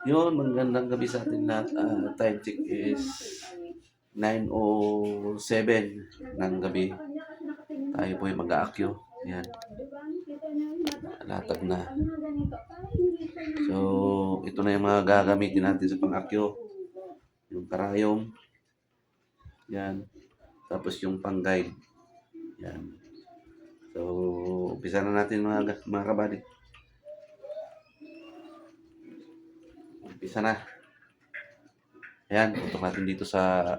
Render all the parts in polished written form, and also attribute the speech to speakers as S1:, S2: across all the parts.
S1: Yun, magandang gabi sa ating lahat. Time check is 9:07 ng gabi. Tayo po ay mag-aakyo. Yan. Latag na. So, ito na yung mga gagamitin natin sa pang-akyo. Yung karayom. Yan. Tapos yung pang-guide. Yan. So, umpisa na natin mga kabady. Umpisa na. Ayan, tutok natin dito sa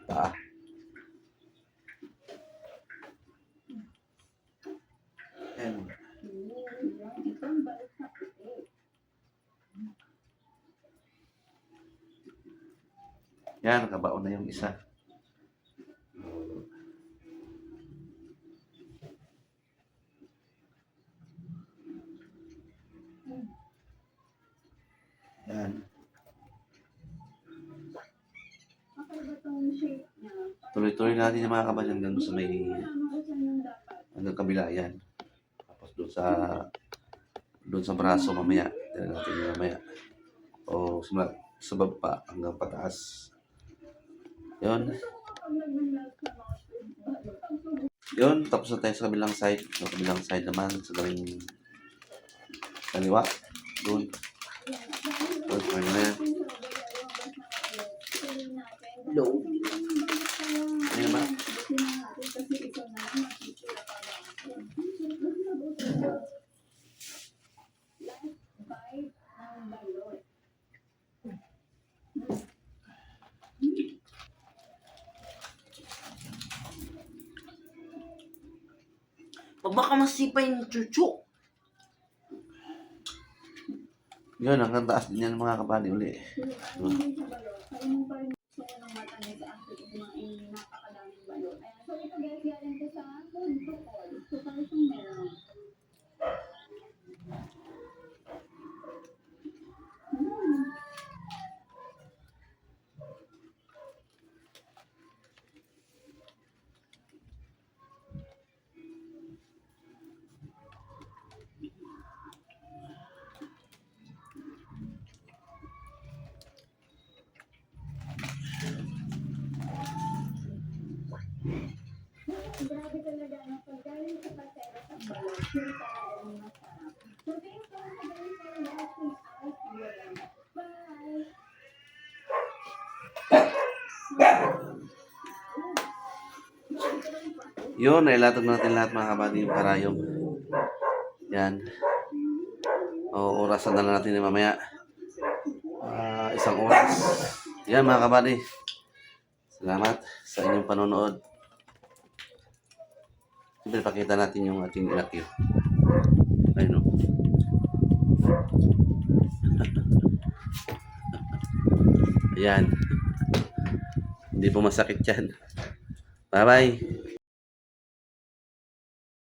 S1: paa. Ayan. Yan, nakabaon na yung isa. Yan. Tuloy-tuloy natin yung mga kabayan hanggang sa may hanggang kabila yan. Tapos doon sa braso mamaya. Tignan natin yung mamaya. O sa baba hanggang pataas. Yun. Yun. Tapos na tayo sa kabilang side. Sa kabilang side naman. Sa galing kaliwa. Doon. Doon. Ano na yan. Low. Ayan ba?
S2: Pag baka masipay yung chuchu.
S1: Yun, hanggang taas din yan mga kabady uli.
S3: Grabe talaga ang paggaling sa pasero sa balon. Yung talagang masarap. So, thank you so much for watching our video. Bye!
S1: Yun, nailatag natin lahat mga kabady yung karayom. Yan. O, orasan na lang natin yung mamaya. 1 oras. Yan mga kabady. Salamat sa inyong panonood. Siyempre, pakita natin yung ating inakyo. Ayun o. Ayan. Hindi po masakit yan. Bye-bye.